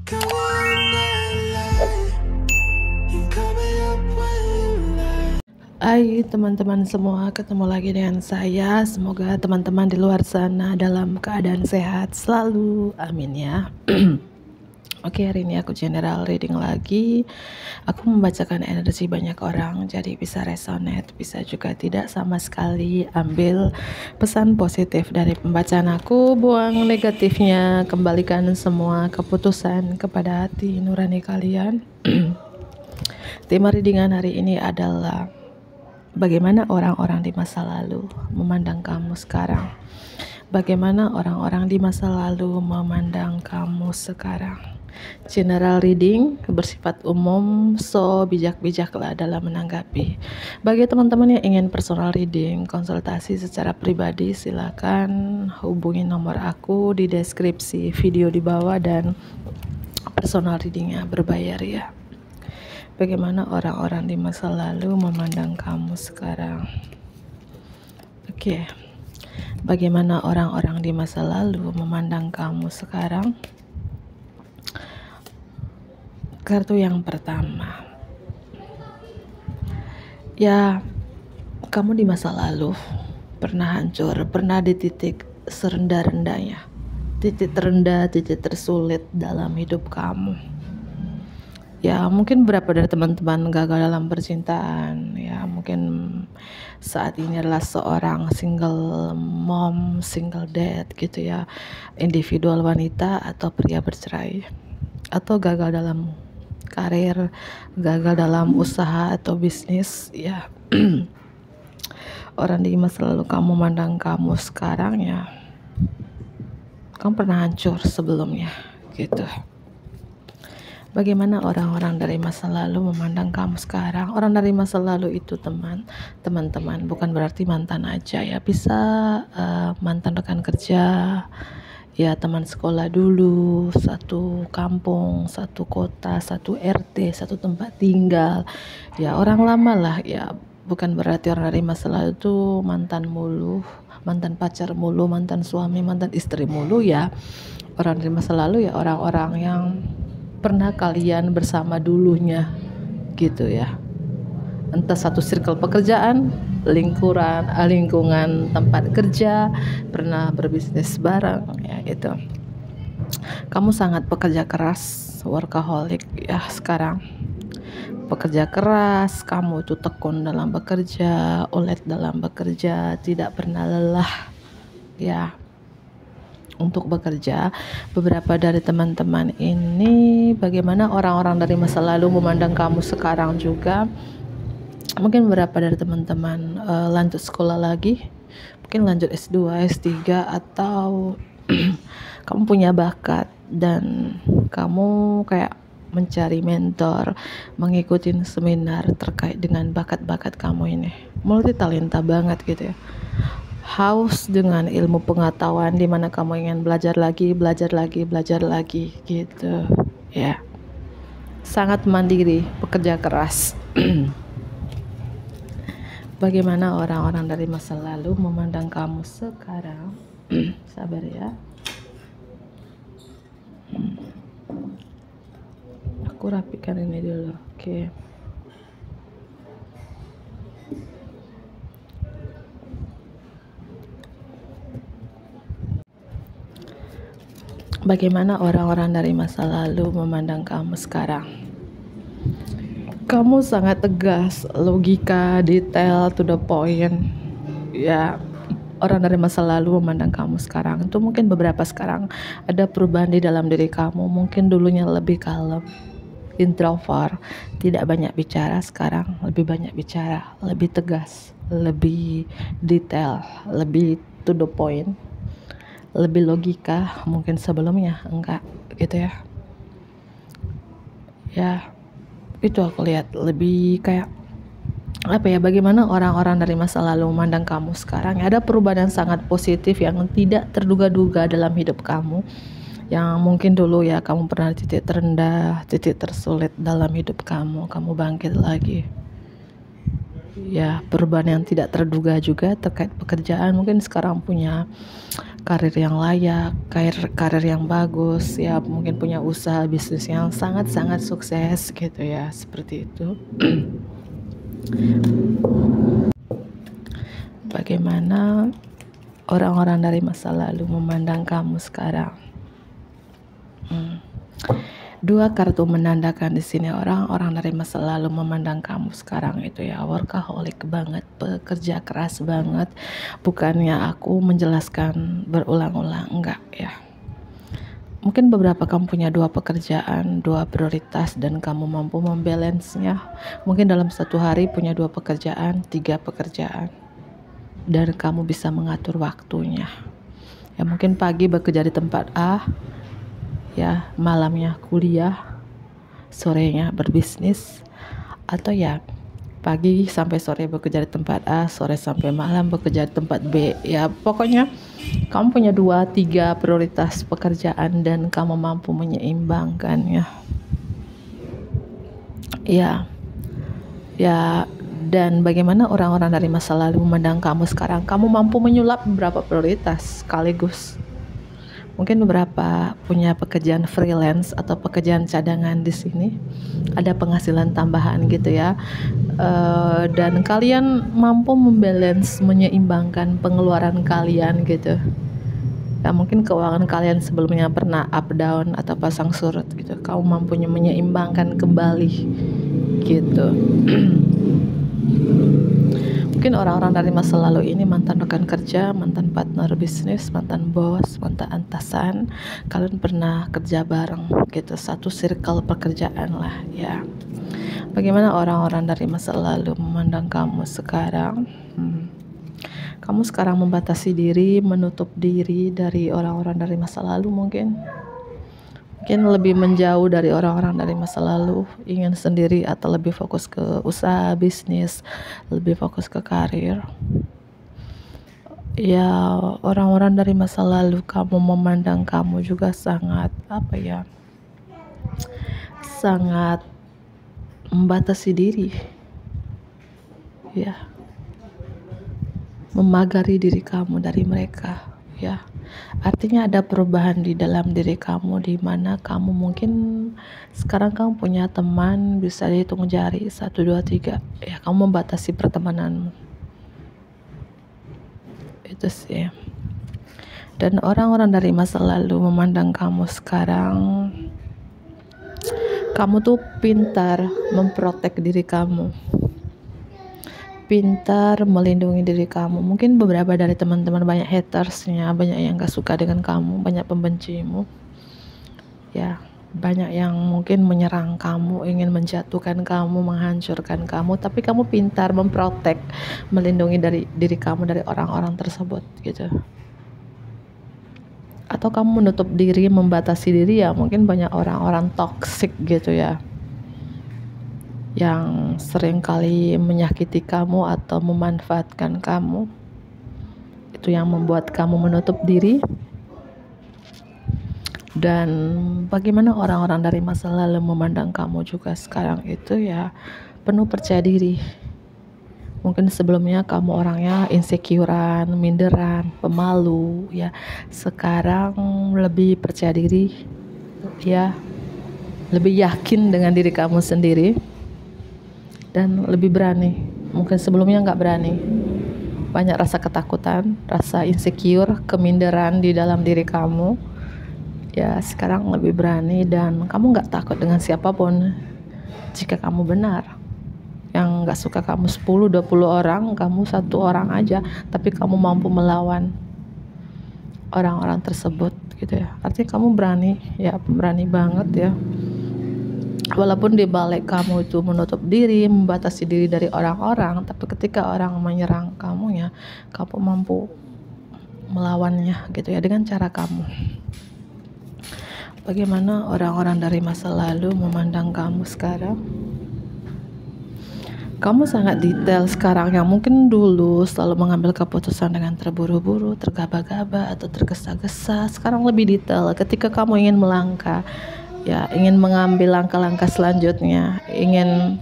Hai teman-teman semua, ketemu lagi dengan saya. Semoga teman-teman di luar sana dalam keadaan sehat selalu, amin ya. Oke, hari ini aku general reading lagi. Aku membacakan energi banyak orang, jadi bisa resonate, bisa juga tidak sama sekali. Ambil pesan positif dari pembacaan aku, buang negatifnya, kembalikan semua keputusan kepada hati nurani kalian. Tema readingan hari ini adalah bagaimana orang-orang di masa lalu memandang kamu sekarang. Bagaimana orang-orang di masa lalu memandang kamu sekarang. General reading bersifat umum, so bijak-bijaklah dalam menanggapi. Bagi teman-teman yang ingin personal reading, konsultasi secara pribadi, silakan hubungi nomor aku di deskripsi video di bawah, dan personal readingnya berbayar ya. Bagaimana orang-orang di masa lalu memandang kamu sekarang. Oke. Bagaimana orang-orang di masa lalu memandang kamu sekarang? Kartu yang pertama. Ya, kamu di masa lalu pernah hancur, pernah di titik serendah-rendahnya. Titik terendah, titik tersulit dalam hidup kamu. Ya, mungkin beberapa dari teman-teman gagal dalam percintaan. Ya, mungkin saat ini adalah seorang single mom, single dad gitu ya. Individual wanita atau pria bercerai. Atau gagal dalam karir, gagal dalam usaha atau bisnis ya. Orang di masa lalu kamu mandang kamu sekarang ya, kamu pernah hancur sebelumnya gitu. Bagaimana orang-orang dari masa lalu memandang kamu sekarang? Orang dari masa lalu itu teman-teman, bukan berarti mantan aja ya. Bisa mantan rekan kerja, ya teman sekolah dulu, satu kampung, satu kota, satu RT, satu tempat tinggal. Ya orang lama lah ya. Bukan berarti orang dari masa lalu itu mantan mulu, mantan pacar mulu, mantan suami, mantan istri mulu ya. Orang dari masa lalu ya orang-orang yang pernah kalian bersama dulunya gitu ya. Entah satu circle pekerjaan, lingkungan tempat kerja, pernah berbisnis bareng ya gitu. Kamu sangat pekerja keras, workaholic ya sekarang. Pekerja keras, kamu itu tekun dalam bekerja, ulet dalam bekerja, tidak pernah lelah ya untuk bekerja. Beberapa dari teman-teman ini, bagaimana orang-orang dari masa lalu memandang kamu sekarang juga. Mungkin beberapa dari teman-teman lanjut sekolah lagi, mungkin lanjut S2, S3, atau kamu punya bakat dan kamu kayak mencari mentor, mengikuti seminar terkait dengan bakat-bakat kamu ini. Multi talenta banget gitu ya. Haus dengan ilmu pengetahuan, di mana kamu ingin belajar lagi gitu ya. Sangat mandiri, pekerja keras. Bagaimana orang-orang dari masa lalu memandang kamu sekarang? Sabar ya. Aku rapikan ini dulu. Oke. Bagaimana orang-orang dari masa lalu memandang kamu sekarang? Kamu sangat tegas, logika, detail, to the point. Ya, orang dari masa lalu memandang kamu sekarang itu mungkin beberapa sekarang ada perubahan di dalam diri kamu. Mungkin dulunya lebih kalem, introvert, tidak banyak bicara, sekarang lebih banyak bicara, lebih tegas, lebih detail, lebih to the point, lebih logika. Mungkin sebelumnya enggak gitu ya. Ya, itu aku lihat lebih kayak apa ya, bagaimana orang-orang dari masa lalu memandang kamu sekarang. Ada perubahan yang sangat positif yang tidak terduga-duga dalam hidup kamu, yang mungkin dulu ya kamu pernah titik terendah, titik tersulit dalam hidup kamu bangkit lagi. ya perubahan yang tidak terduga juga terkait pekerjaan. Mungkin sekarang punya karir yang layak, karir yang bagus, ya mungkin punya usaha bisnis yang sangat-sangat sukses gitu ya, seperti itu. Bagaimana orang-orang dari masa lalu memandang kamu sekarang? Dua kartu menandakan di sini orang-orang dari masa lalu memandang kamu sekarang itu ya workaholic banget, pekerja keras banget. Bukannya aku menjelaskan berulang-ulang, enggak ya. Mungkin beberapa kamu punya dua pekerjaan, dua prioritas, dan kamu mampu membalance-nya. Mungkin dalam satu hari punya dua pekerjaan, tiga pekerjaan, dan kamu bisa mengatur waktunya. Ya mungkin pagi bekerja di tempat A, ya malamnya kuliah, sorenya berbisnis, atau ya pagi sampai sore bekerja di tempat A, sore sampai malam bekerja di tempat B. Ya pokoknya kamu punya 2-3 prioritas pekerjaan dan kamu mampu menyeimbangkannya. Ya dan bagaimana orang-orang dari masa lalu memandang kamu sekarang? Kamu mampu menyulap beberapa prioritas sekaligus. Mungkin beberapa punya pekerjaan freelance atau pekerjaan cadangan di sini, ada penghasilan tambahan gitu ya, dan kalian mampu membalance, menyeimbangkan pengeluaran kalian gitu. Ya mungkin keuangan kalian sebelumnya pernah up down atau pasang surut gitu, kamu mampunya menyeimbangkan kembali gitu. Mungkin orang-orang dari masa lalu ini mantan rekan kerja, mantan partner bisnis, mantan bos, mantan atasan. Kalian pernah kerja bareng gitu, satu circle pekerjaan lah ya. Bagaimana orang-orang dari masa lalu memandang kamu sekarang? Kamu sekarang membatasi diri, menutup diri dari orang-orang dari masa lalu mungkin lebih menjauh dari orang-orang dari masa lalu, ingin sendiri atau lebih fokus ke usaha bisnis, lebih fokus ke karir. Ya orang-orang dari masa lalu kamu memandang kamu juga sangat sangat membatasi diri, ya memagari diri kamu dari mereka, ya. Artinya ada perubahan di dalam diri kamu, di mana kamu mungkin sekarang kamu punya teman bisa dihitung jari 1, 2, 3. Ya kamu membatasi pertemananmu. Itu sih. Dan orang-orang dari masa lalu memandang kamu sekarang, kamu tuh pintar memprotek diri kamu, pintar melindungi diri kamu. Mungkin beberapa dari teman-teman banyak hatersnya, banyak yang gak suka dengan kamu, banyak pembencimu, ya banyak yang mungkin menyerang kamu, ingin menjatuhkan kamu, menghancurkan kamu. Tapi kamu pintar memprotek, melindungi dari diri kamu dari orang-orang tersebut gitu. Atau kamu menutup diri, membatasi diri, ya mungkin banyak orang-orang toksik gitu ya, yang sering kali menyakiti kamu atau memanfaatkan kamu. Itu yang membuat kamu menutup diri. Dan bagaimana orang-orang dari masa lalu memandang kamu juga sekarang itu ya penuh percaya diri. Mungkin sebelumnya kamu orangnya insecurean, minderan, pemalu ya. Sekarang lebih percaya diri ya, lebih yakin dengan diri kamu sendiri, dan lebih berani. Mungkin sebelumnya gak berani, banyak rasa ketakutan, rasa insecure, keminderan di dalam diri kamu. Ya sekarang lebih berani, dan kamu gak takut dengan siapapun. Jika kamu benar, yang gak suka kamu 10-20 orang, kamu 1 orang aja, tapi kamu mampu melawan orang-orang tersebut gitu ya. Artinya kamu berani ya, berani banget ya. Walaupun di balik kamu itu menutup diri, membatasi diri dari orang-orang, tapi ketika orang menyerang kamu ya, kamu mampu melawannya gitu ya, dengan cara kamu. Bagaimana orang-orang dari masa lalu memandang kamu sekarang? Kamu sangat detail sekarang, yang mungkin dulu selalu mengambil keputusan dengan terburu-buru, tergaba-gaba atau tergesa-gesa. Sekarang lebih detail ketika kamu ingin melangkah. ya ingin mengambil langkah-langkah selanjutnya, ingin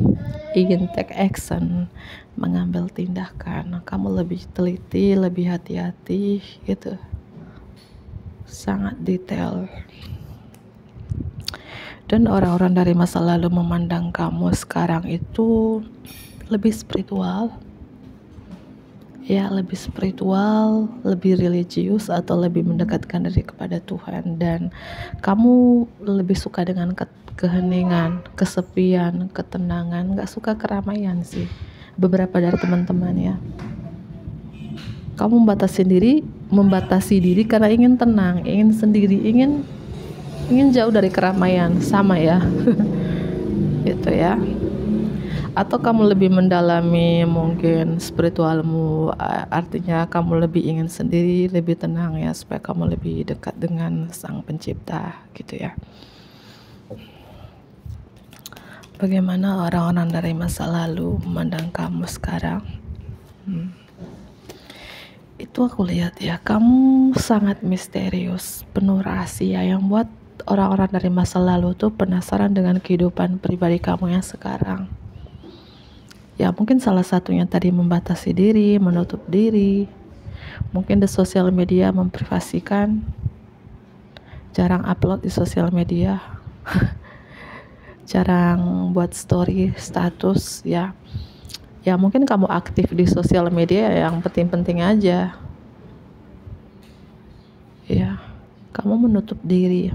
take action, mengambil tindakan, kamu lebih teliti, lebih hati-hati gitu, sangat detail. Dan orang-orang dari masa lalu memandang kamu sekarang itu lebih spiritual, ya lebih spiritual, lebih religius, atau lebih mendekatkan diri kepada Tuhan. Dan kamu lebih suka dengan keheningan, kesepian, ketenangan, gak suka keramaian sih beberapa dari teman-teman ya. Kamu membatasi diri karena ingin tenang, ingin sendiri, ingin jauh dari keramaian, sama ya. Gitu ya. Atau kamu lebih mendalami mungkin spiritualmu, artinya kamu lebih ingin sendiri, lebih tenang ya, supaya kamu lebih dekat dengan Sang Pencipta gitu ya. Bagaimana orang-orang dari masa lalu memandang kamu sekarang? Itu aku lihat ya, kamu sangat misterius, penuh rahasia yang buat orang-orang dari masa lalu tuh penasaran dengan kehidupan pribadi kamu yang sekarang. Ya mungkin salah satunya tadi membatasi diri, menutup diri. Mungkin di sosial media memprivasikan, jarang upload di sosial media, jarang buat story, status ya. Ya mungkin kamu aktif di sosial media yang penting-penting aja. Ya, kamu menutup diri.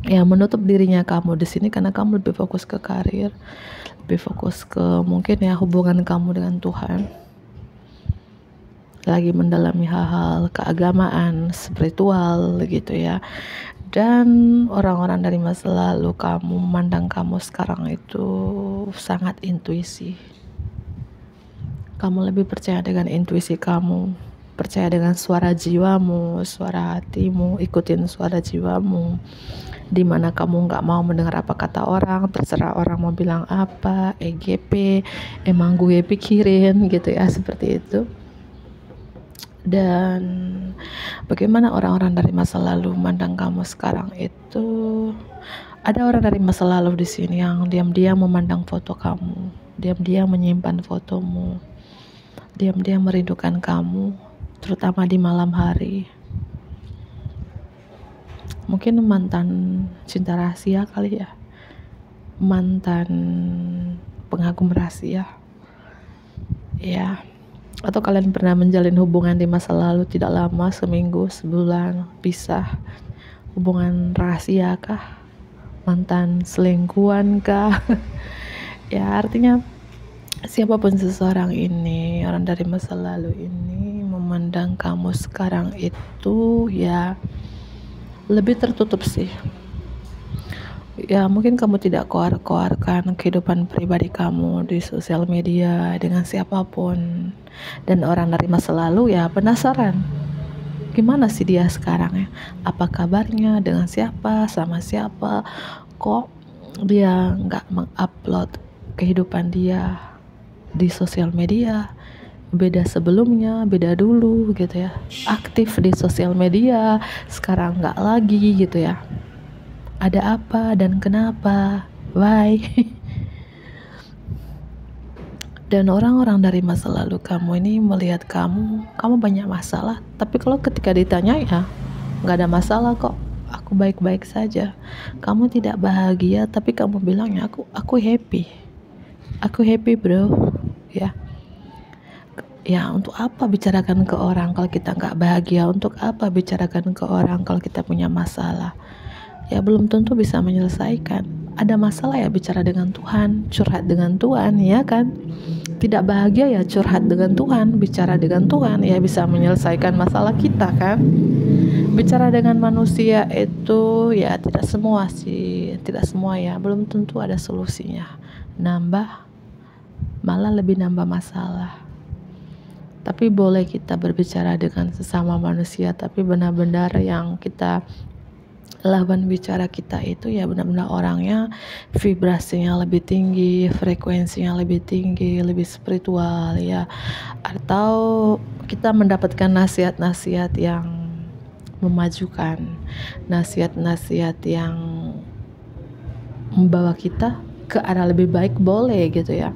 Ya menutup dirinya kamu di sini karena kamu lebih fokus ke karir, lebih fokus ke mungkin ya hubungan kamu dengan Tuhan, lagi mendalami hal-hal keagamaan, spiritual gitu ya. Dan orang-orang dari masa lalu kamu memandang kamu sekarang itu sangat intuisi. Kamu lebih percaya dengan intuisi kamu, percaya dengan suara jiwamu, suara hatimu, ikutin suara jiwamu. Dimana kamu gak mau mendengar apa kata orang, terserah orang mau bilang apa, EGP, emang gue pikirin gitu ya, seperti itu. Dan bagaimana orang-orang dari masa lalu memandang kamu sekarang itu, ada orang dari masa lalu di sini yang diam-diam memandang foto kamu, diam-diam menyimpan fotomu, diam-diam merindukan kamu, terutama di malam hari. Mungkin mantan cinta rahasia kali ya, mantan pengagum rahasia ya. Atau kalian pernah menjalin hubungan di masa lalu tidak lama, seminggu, sebulan, pisah. Hubungan rahasia kah? Mantan selingkuhan kah? Ya artinya siapapun seseorang ini, orang dari masa lalu ini memandang kamu sekarang itu ya lebih tertutup sih. Ya mungkin kamu tidak koar-koarkan kehidupan pribadi kamu di sosial media dengan siapapun. Dan orang dari masa lalu ya penasaran, gimana sih dia sekarang ya, apa kabarnya, dengan siapa, sama siapa, kok dia gak mengupload kehidupan dia di sosial media, beda sebelumnya, beda dulu gitu ya, aktif di sosial media, sekarang gak lagi gitu ya. Ada apa dan kenapa? Why? Dan orang-orang dari masa lalu kamu ini melihat kamu banyak masalah, tapi kalau ketika ditanya ya gak ada masalah kok, aku baik-baik saja. Kamu tidak bahagia tapi kamu bilangnya aku happy bro ya. Ya untuk apa bicarakan ke orang kalau kita gak bahagia? Untuk apa bicarakan ke orang kalau kita punya masalah? Ya belum tentu bisa menyelesaikan. Ada masalah ya bicara dengan Tuhan, curhat dengan Tuhan ya kan. Tidak bahagia ya curhat dengan Tuhan, bicara dengan Tuhan ya bisa menyelesaikan masalah kita kan. Bicara dengan manusia itu ya tidak semua ya, belum tentu ada solusinya. Malah lebih nambah masalah. Tapi boleh kita berbicara dengan sesama manusia, tapi benar-benar yang kita lawan bicara kita itu ya benar-benar orangnya vibrasinya lebih tinggi, frekuensinya lebih tinggi, lebih spiritual ya. Atau kita mendapatkan nasihat-nasihat yang memajukan, nasihat-nasihat yang membawa kita ke arah lebih baik, boleh gitu ya.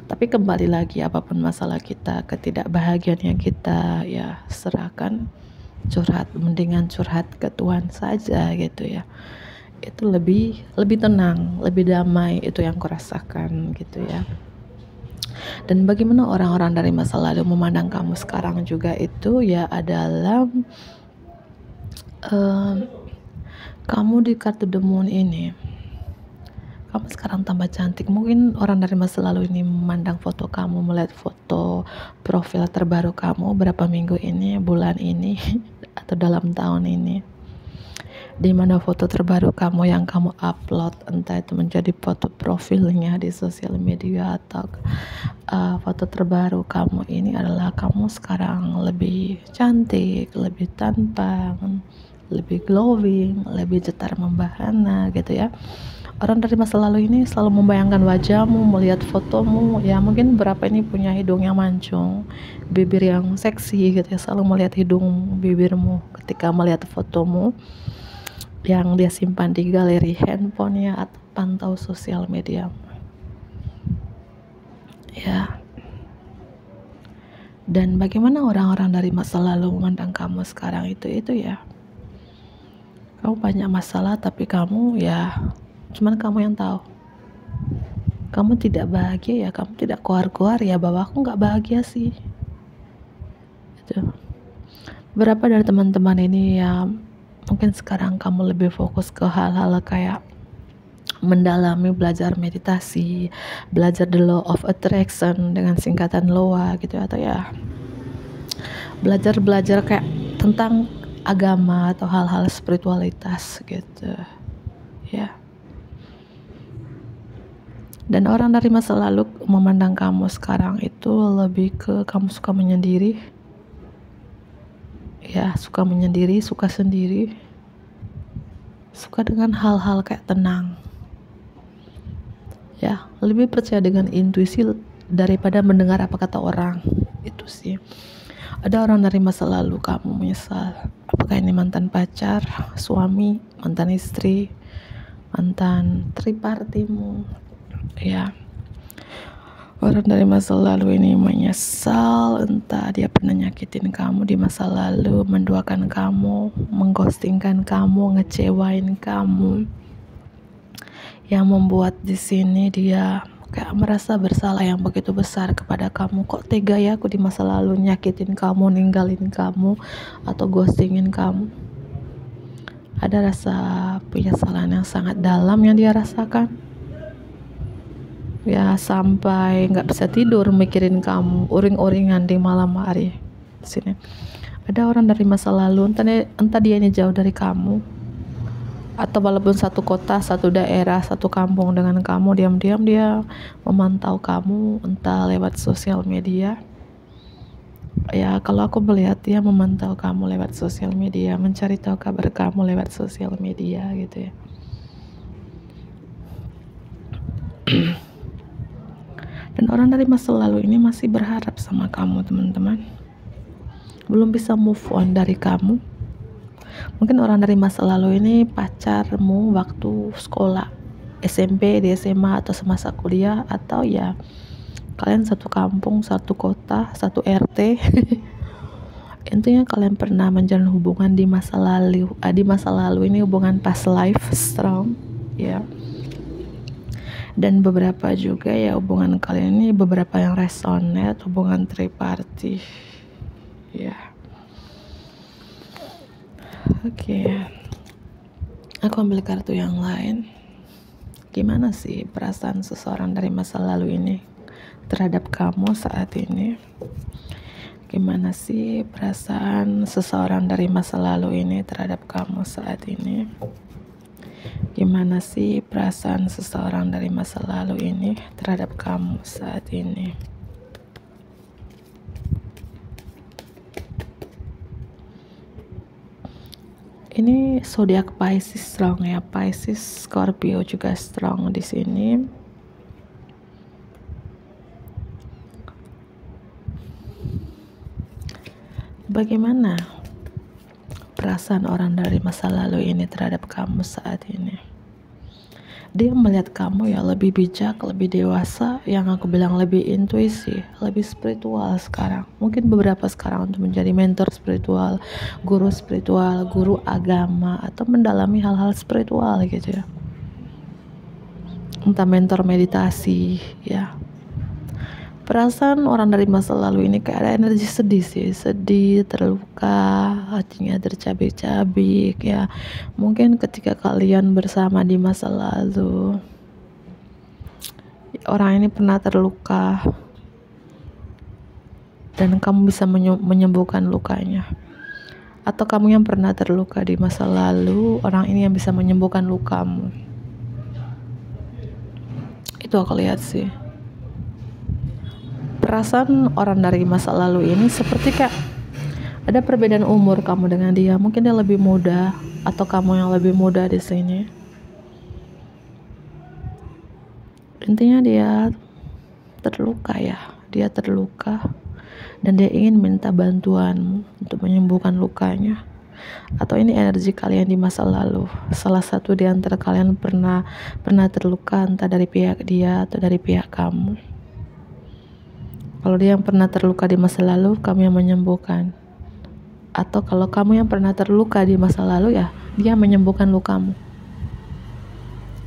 Tapi kembali lagi, apapun masalah kita, ketidakbahagiaan yang kita ya serahkan, mendingan curhat ke Tuhan saja gitu ya. Itu lebih tenang, lebih damai, itu yang kurasakan gitu ya. Dan bagaimana orang-orang dari masa lalu memandang kamu sekarang juga itu ya adalah kamu di kartu The Moon ini, kamu sekarang tambah cantik. Mungkin orang dari masa lalu ini memandang foto kamu, melihat foto profil terbaru kamu berapa minggu ini, bulan ini, atau dalam tahun ini, di mana foto terbaru kamu yang kamu upload, entah itu menjadi foto profilnya di sosial media atau foto terbaru kamu ini adalah kamu sekarang lebih cantik, lebih tampan, lebih glowing, lebih cetar membahana gitu ya. Orang dari masa lalu ini selalu membayangkan wajahmu, melihat fotomu, ya mungkin berapa ini punya hidung yang mancung, bibir yang seksi gitu ya, selalu melihat hidung bibirmu ketika melihat fotomu yang dia simpan di galeri handphonenya atau pantau sosial media ya. Dan bagaimana orang-orang dari masa lalu memandang kamu sekarang itu ya, kamu banyak masalah tapi kamu ya cuman kamu yang tahu. Kamu tidak bahagia ya, kamu tidak keluar-keluar ya bahwa aku nggak bahagia sih. Gitu. Berapa dari teman-teman ini ya mungkin sekarang kamu lebih fokus ke hal-hal kayak mendalami, belajar meditasi, belajar the law of attraction dengan singkatan LOA gitu, atau ya belajar kayak tentang agama atau hal-hal spiritualitas gitu ya. Dan orang dari masa lalu memandang kamu sekarang itu lebih ke kamu suka menyendiri ya, suka menyendiri, suka sendiri, suka dengan hal-hal kayak tenang ya, lebih percaya dengan intuisi daripada mendengar apa kata orang. Itu sih. Ada orang dari masa lalu kamu menyesal, apakah ini mantan pacar, suami, mantan istri, mantan tripartimu ya. Orang dari masa lalu ini menyesal, entah dia pernah nyakitin kamu di masa lalu, menduakan kamu, mengghostingkan kamu, ngecewain kamu, yang membuat di sini dia kayak merasa bersalah yang begitu besar kepada kamu. Kok tega ya aku di masa lalu nyakitin kamu, ninggalin kamu, atau ghostingin kamu. Ada rasa penyesalan yang sangat dalam yang dia rasakan ya, sampai nggak bisa tidur mikirin kamu, uring-uringan di malam hari. Di sini ada orang dari masa lalu, entah dia ini jauh dari kamu, atau walaupun satu kota, satu daerah, satu kampung dengan kamu, diam-diam dia memantau kamu, entah lewat sosial media ya. Kalau aku melihat dia memantau kamu lewat sosial media, mencari tahu kabar kamu lewat sosial media gitu ya. Dan orang dari masa lalu ini masih berharap sama kamu, teman-teman. Belum bisa move on dari kamu. Mungkin orang dari masa lalu ini pacarmu waktu sekolah, SMP, di SMA, atau semasa kuliah, atau ya kalian satu kampung, satu kota, satu RT. Intinya kalian pernah menjalin hubungan di masa lalu. Di masa lalu ini hubungan past life strong ya. Dan beberapa juga ya hubungan kalian ini beberapa yang resonate, hubungan triparty ya. Oke. Aku ambil kartu yang lain. Gimana sih perasaan seseorang dari masa lalu ini terhadap kamu saat ini? Gimana sih perasaan seseorang dari masa lalu ini terhadap kamu saat ini? Gimana sih perasaan seseorang dari masa lalu ini terhadap kamu saat ini? Ini zodiak Pisces strong ya, Pisces, Scorpio juga strong di sini. Bagaimana perasaan orang dari masa lalu ini terhadap kamu saat ini? Dia melihat kamu ya lebih bijak, lebih dewasa, yang aku bilang lebih intuisi, lebih spiritual sekarang. Mungkin beberapa sekarang untuk menjadi mentor spiritual, guru agama, atau mendalami hal-hal spiritual gitu ya. Entah mentor meditasi ya. Perasaan orang dari masa lalu ini kayak ada energi sedih sih, sedih, terluka, hatinya tercabik-cabik ya. Mungkin ketika kalian bersama di masa lalu, orang ini pernah terluka dan kamu bisa menyembuhkan lukanya. Atau kamu yang pernah terluka di masa lalu, orang ini yang bisa menyembuhkan lukamu. Itu aku lihat sih. Perasaan orang dari masa lalu ini seperti kayak ada perbedaan umur kamu dengan dia. Mungkin dia lebih muda atau kamu yang lebih muda di sini. Intinya dia terluka ya. Dia terluka dan dia ingin minta bantuanmu untuk menyembuhkan lukanya. Atau ini energi kalian di masa lalu. Salah satu di antara kalian pernah terluka, entah dari pihak dia atau dari pihak kamu. Kalau dia yang pernah terluka di masa lalu, kamu yang menyembuhkan. Atau kalau kamu yang pernah terluka di masa lalu ya, dia menyembuhkan lukamu.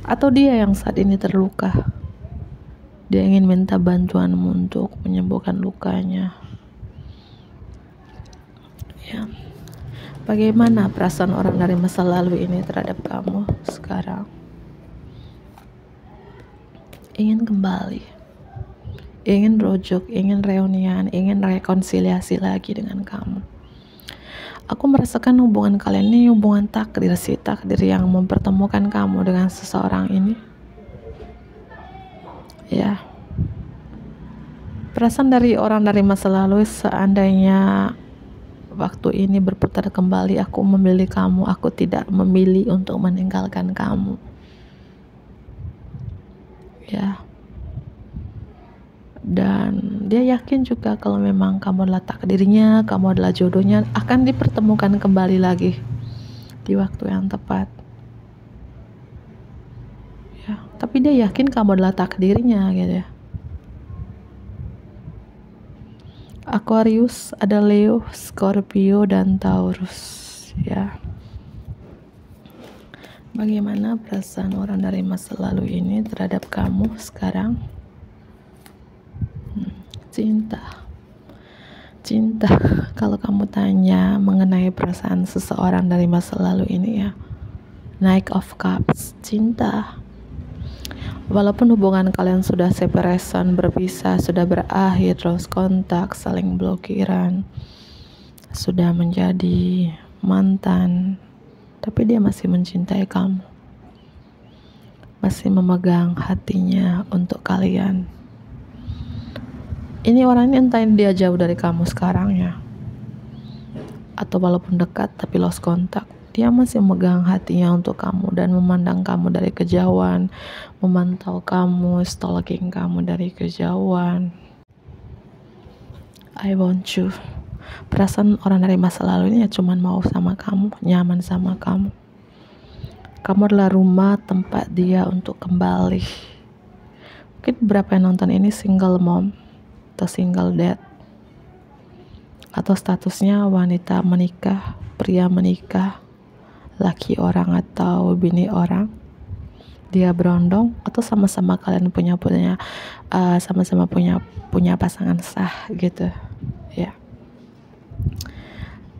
Atau dia yang saat ini terluka, dia ingin minta bantuanmu untuk menyembuhkan lukanya. Ya. Bagaimana perasaan orang dari masa lalu ini terhadap kamu sekarang? Ingin kembali, ingin rujuk, ingin reunian, ingin rekonsiliasi lagi dengan kamu. Aku merasakan hubungan kalian ini hubungan takdir sih, takdir yang mempertemukan kamu dengan seseorang ini. Ya. Perasaan dari orang dari masa lalu, seandainya waktu ini berputar kembali, aku memilih kamu, aku tidak memilih untuk meninggalkan kamu. Ya. Dan dia yakin juga kalau memang kamu adalah takdirnya, kamu adalah jodohnya, akan dipertemukan kembali lagi di waktu yang tepat. Ya, tapi dia yakin kamu adalah takdirnya gitu ya. Aquarius, ada Leo, Scorpio, dan Taurus ya. Bagaimana perasaan orang dari masa lalu ini terhadap kamu sekarang? Cinta. Kalau kamu tanya mengenai perasaan seseorang dari masa lalu ini ya, Knight of Cups, cinta. Walaupun hubungan kalian sudah separation, berpisah, sudah berakhir, lost kontak, saling blokiran, sudah menjadi mantan, tapi dia masih mencintai kamu, masih memegang hatinya untuk kalian. Ini orang ini entah dia jauh dari kamu sekarang ya, atau walaupun dekat tapi lost kontak, dia masih memegang hatinya untuk kamu dan memandang kamu dari kejauhan, memantau kamu, stalking kamu dari kejauhan. I want you. Perasaan orang dari masa lalu ini ya cuman mau sama kamu, nyaman sama kamu. Kamu adalah rumah tempat dia untuk kembali. Mungkin beberapa yang nonton ini single mom atau single dad, atau statusnya wanita menikah, pria menikah, laki orang atau bini orang. Dia berondong atau sama-sama kalian punya sama-sama punya pasangan sah gitu ya.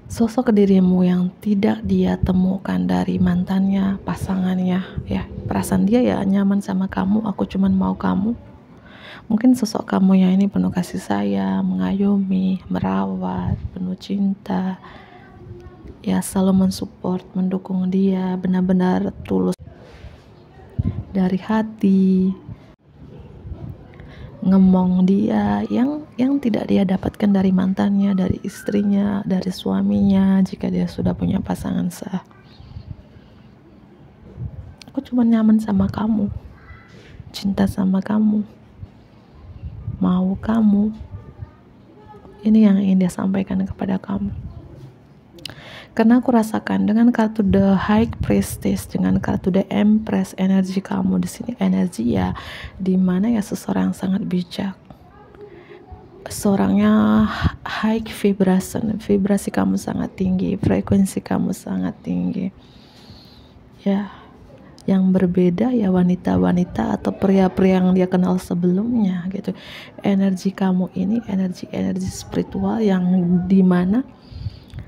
Sosok dirimu yang tidak dia temukan dari mantannya, pasangannya ya. Perasaan dia ya nyaman sama kamu, aku cuman mau kamu. Mungkin sosok kamu yang ini penuh kasih sayang, mengayomi, merawat, penuh cinta, ya selalu mensupport, mendukung dia, benar-benar tulus dari hati, ngemong dia yang tidak dia dapatkan dari mantannya, dari istrinya, dari suaminya jika dia sudah punya pasangan sah. Aku cuma nyaman sama kamu, cinta sama kamu, mau kamu. Ini yang ingin dia sampaikan kepada kamu. Karena aku rasakan dengan kartu The High Priestess, dengan kartu The Empress, energi kamu di sini energi ya dimana ya seseorang yang sangat bijak, seorangnya high vibration, vibrasi kamu sangat tinggi, frekuensi kamu sangat tinggi ya. Yang berbeda ya wanita-wanita atau pria-pria yang dia kenal sebelumnya gitu. Energi kamu ini energi spiritual yang dimana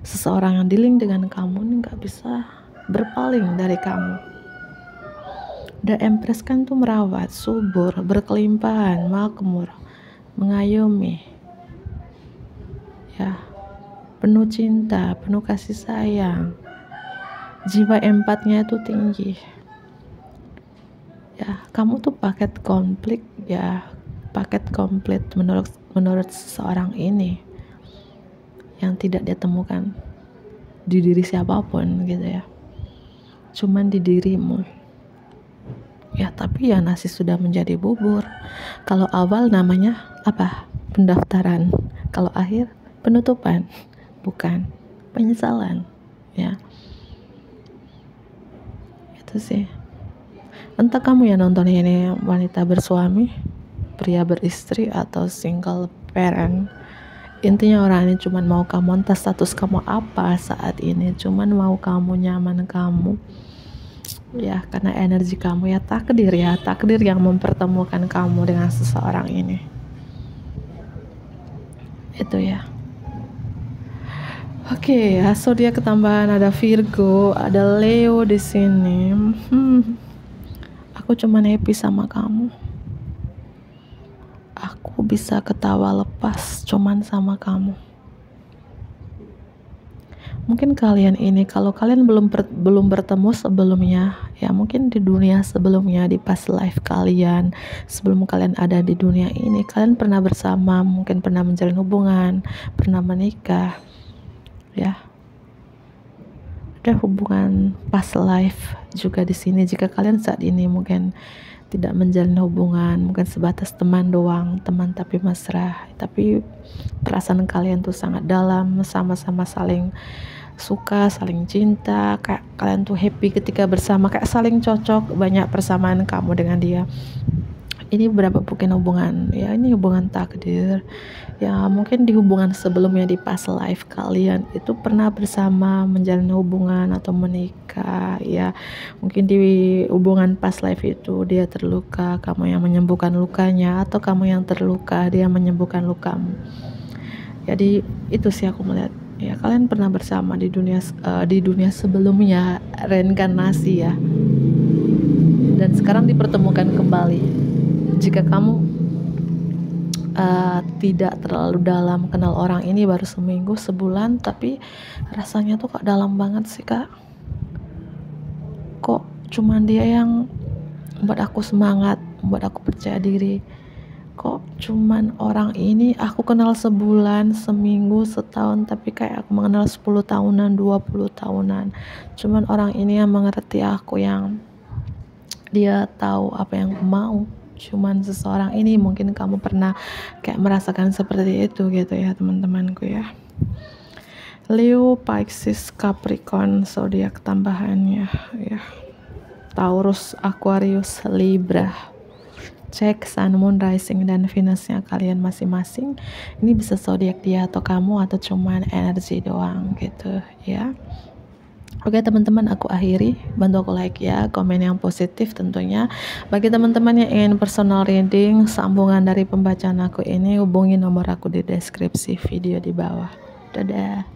seseorang yang dealing dengan kamu ini gak bisa berpaling dari kamu. The Empress kan tuh merawat, subur, berkelimpahan, makmur, mengayomi ya, penuh cinta, penuh kasih sayang, jiwa empatnya itu tinggi ya. Kamu tuh paket komplit ya, paket komplit menurut seseorang ini yang tidak dia temukan di diri siapapun gitu ya, cuman di dirimu ya. Tapi ya nasi sudah menjadi bubur. Kalau awal namanya apa? Pendaftaran. Kalau akhir penutupan, bukan penyesalan ya. Itu sih. Entah kamu yang nonton ini wanita bersuami, pria beristri, atau single parent, intinya orang ini cuman mau kamu, entah status kamu apa saat ini, cuman mau kamu, nyaman kamu ya. Karena energi kamu ya takdir yang mempertemukan kamu dengan seseorang ini. Itu ya. Oke, zodiak ketambahan ada Virgo, ada Leo di sini. Aku cuman happy sama kamu. Aku bisa ketawa lepas cuman sama kamu. Mungkin kalian ini, kalau kalian belum bertemu sebelumnya, ya mungkin di dunia sebelumnya, di past life kalian, sebelum kalian ada di dunia ini, kalian pernah bersama, mungkin pernah menjalin hubungan, pernah menikah, ya. Ada hubungan past life juga di sini. Jika kalian saat ini mungkin tidak menjalin hubungan, mungkin sebatas teman doang, teman tapi mesra, tapi perasaan kalian tuh sangat dalam, sama-sama saling suka, saling cinta, kayak kalian tuh happy ketika bersama, kayak saling cocok, banyak persamaan kamu dengan dia. Ini berapa mungkin hubungan ya, ini hubungan takdir ya. Mungkin di hubungan sebelumnya, di past life kalian itu pernah bersama, menjalin hubungan atau menikah ya. Mungkin di hubungan past life itu dia terluka, kamu yang menyembuhkan lukanya, atau kamu yang terluka, dia menyembuhkan lukamu. Jadi itu sih aku melihat ya, kalian pernah bersama di dunia sebelumnya, reinkarnasi ya, dan sekarang dipertemukan kembali. Jika kamu tidak terlalu dalam kenal orang ini, baru seminggu, sebulan, tapi rasanya tuh kok dalam banget sih kak. Kok cuman dia yang membuat aku semangat, membuat aku percaya diri. Kok cuman orang ini aku kenal sebulan, seminggu, setahun, tapi kayak aku mengenal 10 tahunan, 20 tahunan. Cuman orang ini yang mengerti aku, yang dia tahu apa yang aku mau. Cuman seseorang ini, mungkin kamu pernah kayak merasakan seperti itu gitu ya teman-temanku ya. Leo, Pisces, Capricorn zodiak tambahannya ya. Taurus, Aquarius, Libra. Cek Sun, Moon, Rising, dan Venusnya kalian masing-masing. Ini bisa zodiak dia atau kamu, atau cuman energi doang gitu ya. Oke teman-teman, aku akhiri. Bantu aku like ya, komen yang positif tentunya. Bagi teman-teman yang ingin personal reading, sambungan dari pembacaan aku ini, hubungi nomor aku di deskripsi video di bawah. Dadah.